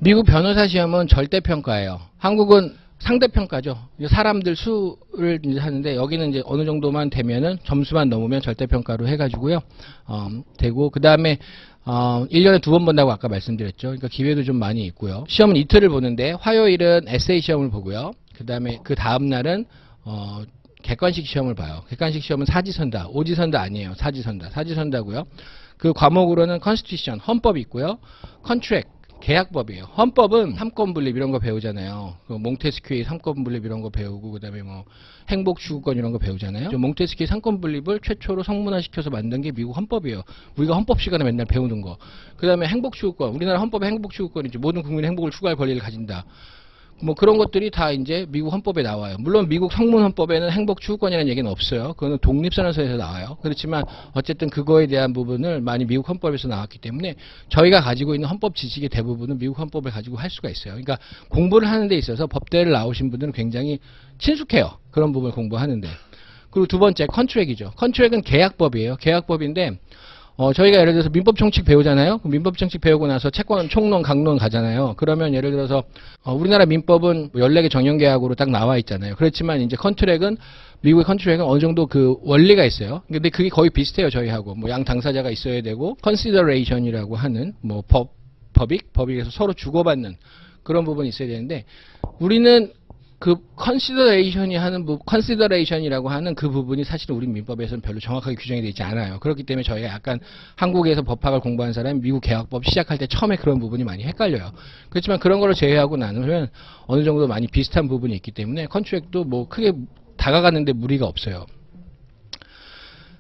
미국 변호사 시험은 절대평가예요. 한국은 상대평가죠. 사람들 수를 이제 하는데, 여기는 이제 어느 정도만 되면은 점수만 넘으면 절대평가로 해가지고요. 되고, 그 다음에 1년에 2번 본다고 아까 말씀드렸죠. 그러니까 기회도 좀 많이 있고요. 시험은 이틀을 보는데, 화요일은 에세이 시험을 보고요. 그 다음에 그 다음날은 객관식 시험을 봐요. 객관식 시험은 사지선다. 오지선다 아니에요. 사지선다. 사지선다고요. 그 과목으로는 컨스티튜션, 헌법이 있고요. 컨트랙, 계약법이에요. 헌법은 삼권분립 이런 거 배우잖아요. 그 몽테스큐의 삼권분립 이런 거 배우고, 그 다음에 뭐 행복추구권 이런 거 배우잖아요. 몽테스큐의 삼권분립을 최초로 성문화시켜서 만든 게 미국 헌법이에요. 우리가 헌법 시간에 맨날 배우는 거. 그 다음에 행복추구권, 우리나라 헌법에 행복추구권이지. 모든 국민의 행복을 추구할 권리를 가진다. 뭐 그런 것들이 다 이제 미국 헌법에 나와요. 물론 미국 성문 헌법에는 행복 추구권이라는 얘기는 없어요. 그거는 독립선언서에서 나와요. 그렇지만 어쨌든 그거에 대한 부분을 많이 미국 헌법에서 나왔기 때문에 저희가 가지고 있는 헌법 지식의 대부분은 미국 헌법을 가지고 할 수가 있어요. 그러니까 공부를 하는 데 있어서 법대를 나오신 분들은 굉장히 친숙해요. 그런 부분을 공부하는데. 그리고 두 번째 컨트랙이죠. 컨트랙은 계약법이에요. 계약법인데 저희가 예를 들어서 민법총칙 배우잖아요. 민법총칙 배우고 나서 채권, 총론, 강론 가잖아요. 그러면 예를 들어서 우리나라 민법은 14개 정형계약으로 딱 나와 있잖아요. 그렇지만 이제 컨트랙은, 미국의 컨트랙은 어느 정도 그 원리가 있어요. 근데 그게 거의 비슷해요, 저희하고. 뭐 양 당사자가 있어야 되고, 컨시더레이션이라고 하는 뭐 법익에서 서로 주고받는 그런 부분이 있어야 되는데, 우리는 그 컨시더레이션이라고 하는 그 부분이 사실은 우리 민법에서는 별로 정확하게 규정이 되어 있지 않아요. 그렇기 때문에 저희가 약간 한국에서 법학을 공부한 사람이 미국 계약법 시작할 때 처음에 그런 부분이 많이 헷갈려요. 그렇지만 그런 거를 제외하고 나누면 어느 정도 많이 비슷한 부분이 있기 때문에 컨트랙도 뭐 크게 다가가는데 무리가 없어요.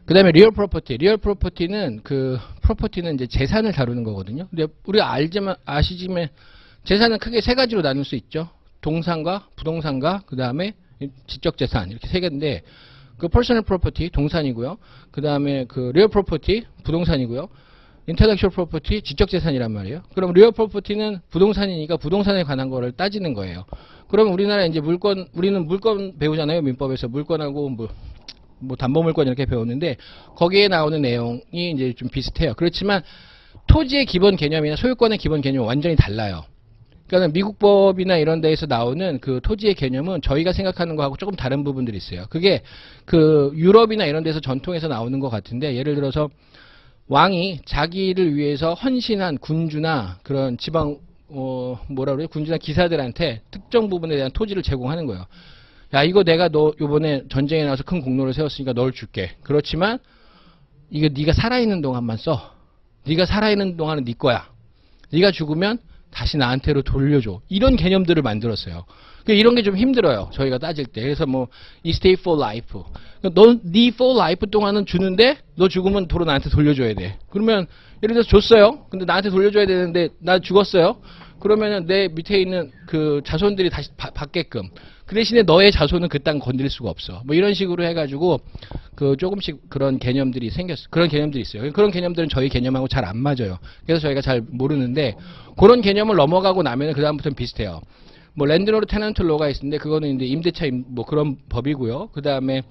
그 다음에 리얼 프로퍼티. 리얼 프로퍼티는 프로퍼티는 이제 재산을 다루는 거거든요. 근데 우리가 아시지만 재산은 크게 세 가지로 나눌 수 있죠. 동산과 부동산과 그 다음에 지적재산 이렇게 세 개인데, 그 퍼스널 프로퍼티 동산이고요. 그 다음에 그 리얼 프로퍼티 부동산이고요. 인텔렉츄얼 프로퍼티 지적재산이란 말이에요. 그럼 리얼 프로퍼티는 부동산이니까 부동산에 관한 거를 따지는 거예요. 그럼 우리나라 이제 우리는 물건 배우잖아요. 민법에서 물건하고 뭐 담보물건 이렇게 배우는데, 거기에 나오는 내용이 이제 좀 비슷해요. 그렇지만 토지의 기본 개념이나 소유권의 기본 개념은 완전히 달라요. 그러니까 미국 법이나 이런 데에서 나오는 그 토지의 개념은 저희가 생각하는 거하고 조금 다른 부분들이 있어요. 그게 그 유럽이나 이런 데서 전통에서 나오는 것 같은데, 예를 들어서 왕이 자기를 위해서 헌신한 군주나 그런 지방 뭐라 그래요? 군주나 기사들한테 특정 부분에 대한 토지를 제공하는 거예요. 야, 이거 내가 너 요번에 전쟁에 나와서 큰 공로를 세웠으니까 널 줄게. 그렇지만 이거 네가 살아있는 동안만 써. 네가 살아있는 동안은 네 거야. 네가 죽으면 다시 나한테로 돌려줘. 이런 개념들을 만들었어요. 이런 게 좀 힘들어요. 저희가 따질 때. 그래서 뭐 estate for life. 네 for life 동안은 주는데 너 죽으면 도로 나한테 돌려줘야 돼. 그러면 예를 들어서 줬어요. 근데 나한테 돌려줘야 되는데 나 죽었어요. 그러면은 내 밑에 있는 그 자손들이 다시 받게끔. 그 대신에 너의 자손은 그 땅 건드릴 수가 없어. 뭐 이런 식으로 해가지고 그 조금씩 그런 개념들이 생겼어. 그런 개념들이 있어요. 그런 개념들은 저희 개념하고 잘 안 맞아요. 그래서 저희가 잘 모르는데, 그런 개념을 넘어가고 나면은 그 다음부터는 비슷해요. 뭐 랜드로드 테넌트 로가 있는데 그거는 이제 임대차 뭐 그런 법이고요. 그 다음에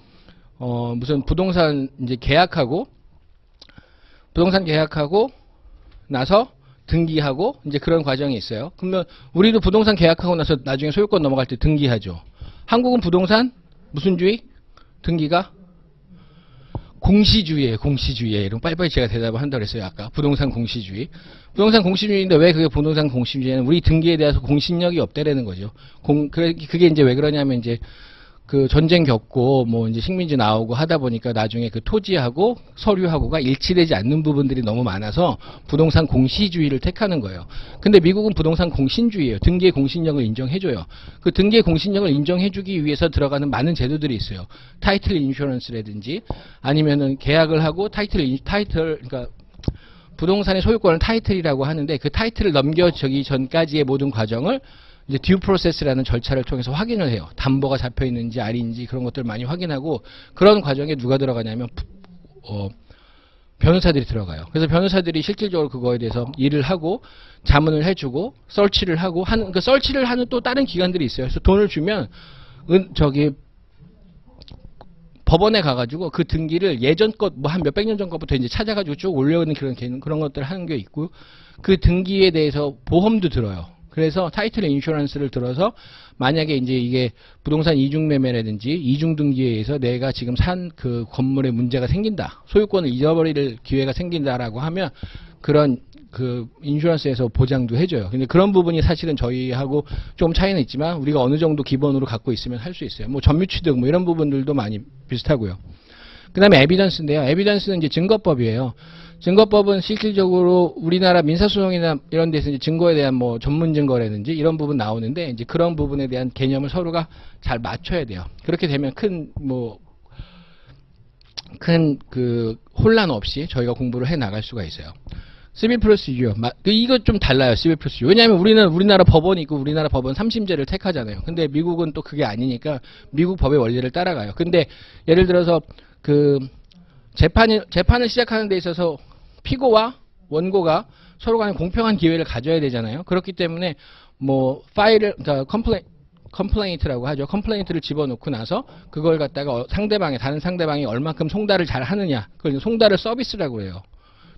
무슨 부동산 이제 계약하고 나서 등기하고 이제 그런 과정이 있어요. 그러면 우리도 부동산 계약하고 나서 나중에 소유권 넘어갈 때 등기하죠. 한국은 부동산 무슨 주의? 등기가 공시주의예요. 공시주의에. 이런 빨리빨리 제가 대답을 한다고 그랬어요. 아까 부동산 공시주의. 부동산 공시주의인데 왜 그게 부동산 공시주의는 우리 등기에 대해서 공신력이 없다라는 거죠. 그게 이제 왜 그러냐면 이제 그 전쟁 겪고 뭐 이제 식민지 나오고 하다 보니까 나중에 그 토지하고 서류하고가 일치되지 않는 부분들이 너무 많아서 부동산 공시주의를 택하는 거예요. 근데 미국은 부동산 공신주의예요. 등기의 공신력을 인정해줘요. 그 등기의 공신력을 인정해주기 위해서 들어가는 많은 제도들이 있어요. 타이틀 인슈런스라든지 아니면은 계약을 하고 그러니까 부동산의 소유권을 타이틀이라고 하는데, 그 타이틀을 넘겨주기 전까지의 모든 과정을 이제 듀 프로세스라는 절차를 통해서 확인을 해요. 담보가 잡혀 있는지 아닌지 그런 것들을 많이 확인하고, 그런 과정에 누가 들어가냐면 변호사들이 들어가요. 그래서 변호사들이 실질적으로 그거에 대해서 일을 하고 자문을 해주고 서치를 하고 하는, 그 서치를 하는 또 다른 기관들이 있어요. 그래서 돈을 주면 법원에 가가지고 그 등기를 예전 것 뭐 한 몇백 년 전 것부터 이제 찾아가지고 쭉 올려오는 그런 것들을 하는 게 있고, 그 등기에 대해서 보험도 들어요. 그래서 타이틀 인슈런스를 들어서 만약에 이제 이게 부동산 이중 매매라든지 이중 등기에 의해서 내가 지금 산 그 건물에 문제가 생긴다, 소유권을 잃어버릴 기회가 생긴다라고 하면 그런 그 인슈런스에서 보장도 해줘요. 근데 그런 부분이 사실은 저희하고 좀 차이는 있지만 우리가 어느 정도 기본으로 갖고 있으면 할 수 있어요. 뭐 전유 취득 뭐 이런 부분들도 많이 비슷하고요. 그 다음에 에비던스인데요. 에비던스는 이제 증거법이에요. 증거법은 실질적으로 우리나라 민사소송이나 이런 데서 이제 증거에 대한 뭐 전문 증거라든지 이런 부분 나오는데 이제 그런 부분에 대한 개념을 서로가 잘 맞춰야 돼요. 그렇게 되면 큰 그 혼란 없이 저희가 공부를 해 나갈 수가 있어요. 시빌 프로시저 이거 좀 달라요. 시빌 프로시저. 왜냐하면 우리나라 법원이 있고 우리나라 법원 3심제를 택하잖아요. 근데 미국은 또 그게 아니니까 미국 법의 원리를 따라가요. 근데 예를 들어서 그 재판을 시작하는 데 있어서 피고와 원고가 서로 간에 공평한 기회를 가져야 되잖아요. 그렇기 때문에 뭐 그러니까 컴플레인트라고 하죠. 컴플레인트를 집어넣고 나서 그걸 갖다가 다른 상대방이 얼만큼 송달을 잘 하느냐, 그걸 송달을 서비스라고 해요.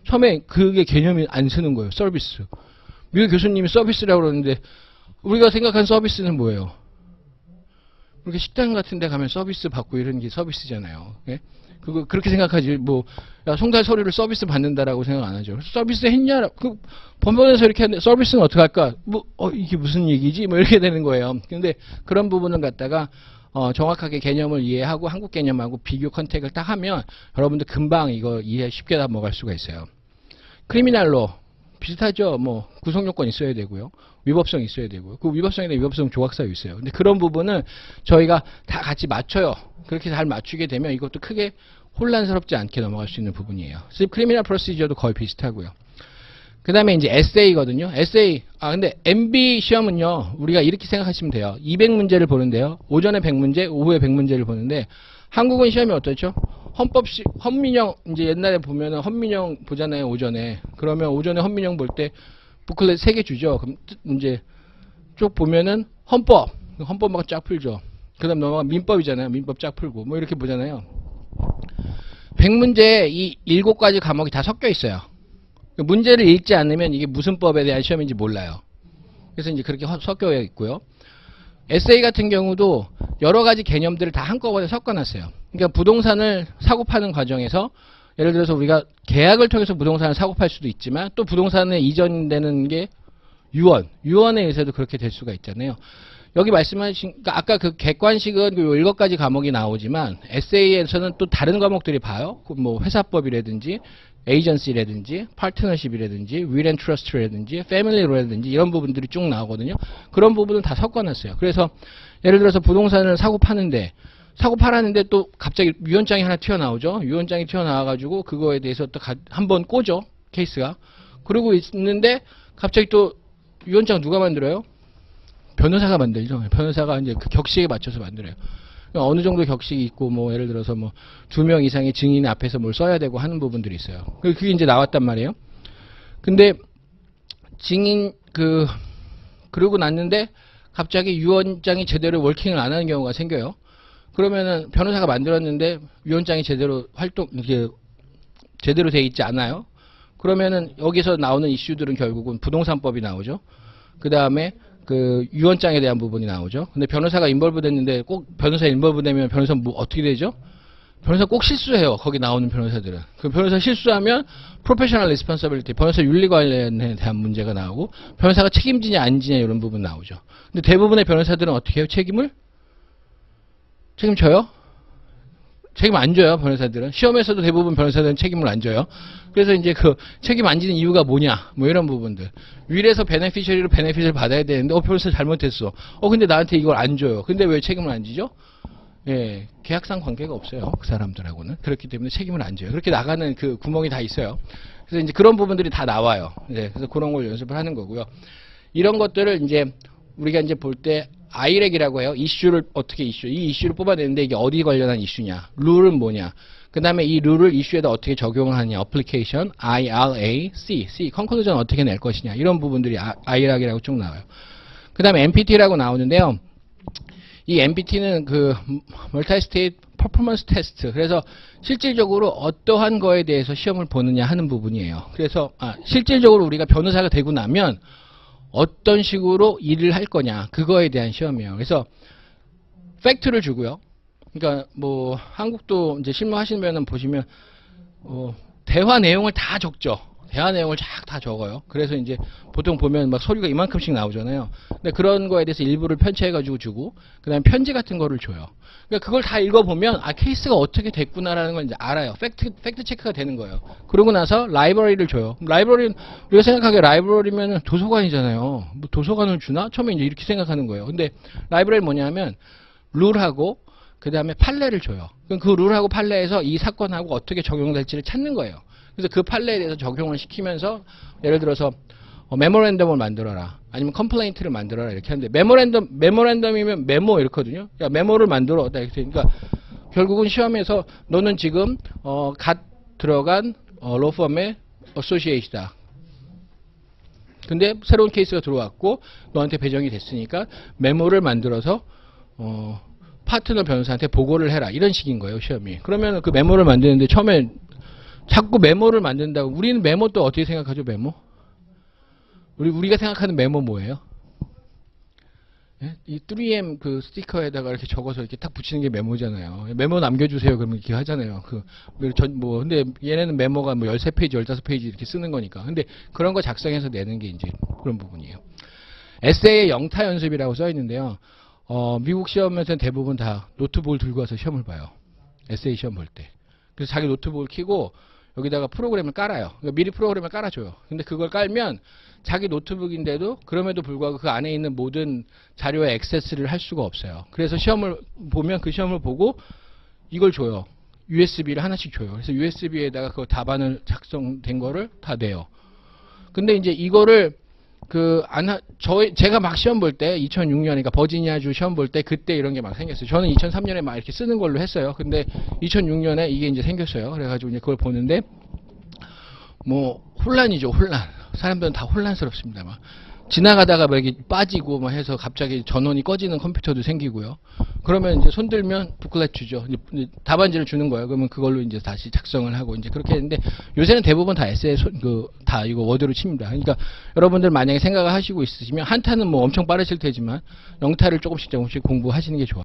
처음에 그게 개념이 안 쓰는 거예요. 서비스. 미국 교수님이 서비스라고 그러는데 우리가 생각한 서비스는 뭐예요? 이렇게 식당 같은 데 가면 서비스 받고 이런 게 서비스잖아요. 예? 그거 그렇게 생각하지 뭐 야, 송달 서류를 서비스 받는다라고 생각 안 하죠. 서비스 했냐? 그 법원에서 이렇게 하는데 서비스는 어떻게 할까? 이게 무슨 얘기지? 뭐 이렇게 되는 거예요. 근데 그런 부분을 갖다가 정확하게 개념을 이해하고 한국 개념하고 비교 컨택을 딱 하면 여러분들 금방 이거 이해 쉽게 다 먹을 수가 있어요. 크리미널로 비슷하죠. 뭐 구속요건 있어야 되고요. 위법성 있어야 되고요. 그 위법성이나 위법성 조각사유 있어요. 근데 그런 부분은 저희가 다 같이 맞춰요. 그렇게 잘 맞추게 되면 이것도 크게 혼란스럽지 않게 넘어갈 수 있는 부분이에요. 크리미널 프로시저도 거의 비슷하고요. 그 다음에 이제 에세이거든요. 에세이. 근데 MB 시험은요, 우리가 이렇게 생각하시면 돼요. 200문제를 보는데요. 오전에 100문제, 오후에 100문제를 보는데, 한국은 시험이 어떻죠? 헌민형, 이제 옛날에 보면은 헌민형 보잖아요, 오전에. 그러면 오전에 헌민형 볼 때 부클렛 3개 주죠. 그럼 이제 쭉 보면은 헌법만 쫙 풀죠. 그 다음 넘어가 민법이잖아요. 민법 쫙 풀고. 뭐 이렇게 보잖아요. 100문제 이 7가지 과목이 다 섞여 있어요. 문제를 읽지 않으면 이게 무슨 법에 대한 시험인지 몰라요. 그래서 이제 그렇게 섞여 있고요. 에세이 같은 경우도 여러 가지 개념들을 다 한꺼번에 섞어놨어요. 그러니까 부동산을 사고 파는 과정에서 예를 들어서 우리가 계약을 통해서 부동산을 사고 팔 수도 있지만 또 부동산에 이전되는 게 유언에 의해서도 그렇게 될 수가 있잖아요. 여기 말씀하신, 그러니까 아까 그 객관식은 그 7가지 과목이 나오지만 에세이에서는 또 다른 과목들이 봐요. 뭐 회사법이라든지 에이전시라든지 파트너십이라든지 윌 앤 트러스트라든지 패밀리로라든지 이런 부분들이 쭉 나오거든요. 그런 부분은 다 섞어놨어요. 그래서 예를 들어서 부동산을 사고 팔았는데 또 갑자기 유언장이 하나 튀어나오죠. 유언장이 튀어나와가지고 그거에 대해서 또 한번 꼬죠. 케이스가. 그러고 있는데 갑자기 또 유언장 누가 만들어요? 변호사가 만들죠. 변호사가 이제 그 격식에 맞춰서 만들어요. 어느 정도 격식이 있고, 뭐, 예를 들어서 뭐, 2명 이상의 증인 앞에서 뭘 써야 되고 하는 부분들이 있어요. 그게 이제 나왔단 말이에요. 근데, 그러고 났는데, 갑자기 유언장이 제대로 워킹을 안 하는 경우가 생겨요. 그러면은, 변호사가 만들었는데, 유언장이 이렇게, 제대로 돼 있지 않아요. 그러면은, 여기서 나오는 이슈들은 결국은 부동산법이 나오죠. 그 다음에, 유언장에 대한 부분이 나오죠. 근데 변호사가 인벌브 됐는데 꼭 변호사 인벌브 되면 변호사 뭐 어떻게 되죠? 변호사 꼭 실수해요. 거기 나오는 변호사들은. 그 변호사 실수하면 프로페셔널 리스폰서빌리티, 변호사 윤리 관련에 대한 문제가 나오고 변호사가 책임지냐 안 지냐 이런 부분 나오죠. 근데 대부분의 변호사들은 어떻게 해요? 책임져요? 책임 안 져요, 변호사들은. 시험에서도 대부분 변호사들은 책임을 안 져요. 그래서 이제 그 책임 안 지는 이유가 뭐냐, 뭐 이런 부분들. 윌에서 베네피셔리로 베네핏을 받아야 되는데, 변호사 잘못했어. 근데 나한테 이걸 안 줘요. 근데 왜 책임을 안 지죠? 예, 계약상 관계가 없어요, 그 사람들하고는. 그렇기 때문에 책임을 안 져요. 그렇게 나가는 그 구멍이 다 있어요. 그래서 이제 그런 부분들이 다 나와요. 예, 그래서 그런 걸 연습을 하는 거고요. 이런 것들을 이제 우리가 이제 볼 때 IRAC이라고 해요. 이슈를 이 이슈를 뽑아내는데 이게 어디 관련한 이슈냐, 룰은 뭐냐, 그 다음에 이 룰을 이슈에다 어떻게 적용을 하느냐, application, IRAC, conclusion 어떻게 낼 것이냐, 이런 부분들이 IRAC이라고 쭉 나와요. 그 다음에 MPT라고 나오는데요. 이 MPT는 그 Multi-State Performance Test, 그래서 실질적으로 어떠한 거에 대해서 시험을 보느냐 하는 부분이에요. 그래서 실질적으로 우리가 변호사가 되고 나면 어떤 식으로 일을 할 거냐 그거에 대한 시험이에요. 그래서 팩트를 주고요. 그러니까 뭐 한국도 이제 실무하시면은 보시면 대화 내용을 다 적죠. 대화 내용을 다 적어요. 그래서 이제 보통 보면 막 서류가 이만큼씩 나오잖아요. 근데 그런 거에 대해서 일부를 편취해가지고 주고, 그 다음에 편지 같은 거를 줘요. 그러니까 그걸 다 읽어보면, 아, 케이스가 어떻게 됐구나라는 걸 이제 알아요. 팩트 체크가 되는 거예요. 그러고 나서 라이브러리를 줘요. 라이브러리는, 우리가 생각하기에 라이브러리면 도서관이잖아요. 뭐 도서관을 주나? 처음에 이제 이렇게 생각하는 거예요. 근데 라이브러리 뭐냐면, 룰하고, 그 다음에 판례를 줘요. 그럼 그 룰하고 판례에서 이 사건하고 어떻게 적용될지를 찾는 거예요. 그래서 그 판례에 대해서 적용을 시키면서 예를 들어서 메모랜덤을 만들어라 아니면 컴플레인트를 만들어라 이렇게 하는데 메모랜덤이면 메모 이렇거든요. 그러니까 메모를 만들어 그러니까 결국은 시험에서 너는 지금 갓 들어간 로펌의 어소시에이트다. 근데 새로운 케이스가 들어왔고 너한테 배정이 됐으니까 메모를 만들어서 파트너 변호사한테 보고를 해라 이런 식인 거예요 시험이. 그러면 그 메모를 만드는데 처음에 자꾸 메모를 만든다고. 우리는 메모 또 어떻게 생각하죠, 메모? 우리가 생각하는 메모 뭐예요? 예? 이 3M 그 스티커에다가 이렇게 적어서 이렇게 딱 붙이는 게 메모잖아요. 메모 남겨주세요. 그러면 이렇게 하잖아요. 근데 얘네는 메모가 뭐 13페이지, 15페이지 이렇게 쓰는 거니까. 근데 그런 거 작성해서 내는 게 이제 그런 부분이에요. 에세이의 영타 연습이라고 써 있는데요. 미국 시험에서는 대부분 다 노트북을 들고 와서 시험을 봐요. 에세이 시험 볼 때. 그래서 자기 노트북을 켜고 여기다가 프로그램을 깔아요. 그러니까 미리 프로그램을 깔아줘요. 근데 그걸 깔면 자기 노트북인데도 그럼에도 불구하고 그 안에 있는 모든 자료에 액세스를 할 수가 없어요. 그래서 시험을 보면 그 시험을 보고 이걸 줘요. USB를 하나씩 줘요. 그래서 USB에다가 그 답안을 작성된 거를 다 내요. 근데 이제 이거를 제가 막 시험 볼 때 2006년 그러니까 버지니아주 시험 볼 때 그때 이런 게 막 생겼어요. 저는 2003년에 막 이렇게 쓰는 걸로 했어요. 근데 2006년에 이게 이제 생겼어요. 그래가지고 이제 그걸 보는데 뭐 혼란이죠, 혼란. 사람들은 다 혼란스럽습니다. 막 지나가다가 막 이렇게 빠지고 막 해서 갑자기 전원이 꺼지는 컴퓨터도 생기고요. 그러면 이제 손 들면 북클렛 주죠. 이제 답안지를 주는 거예요. 그러면 그걸로 이제 다시 작성을 하고 이제 그렇게 했는데 요새는 대부분 다 에세이 다 이거 워드로 칩니다. 그러니까 여러분들 만약에 생각을 하시고 있으시면 한타는 뭐 엄청 빠르실 테지만 영타를 조금씩 공부하시는 게 좋아요.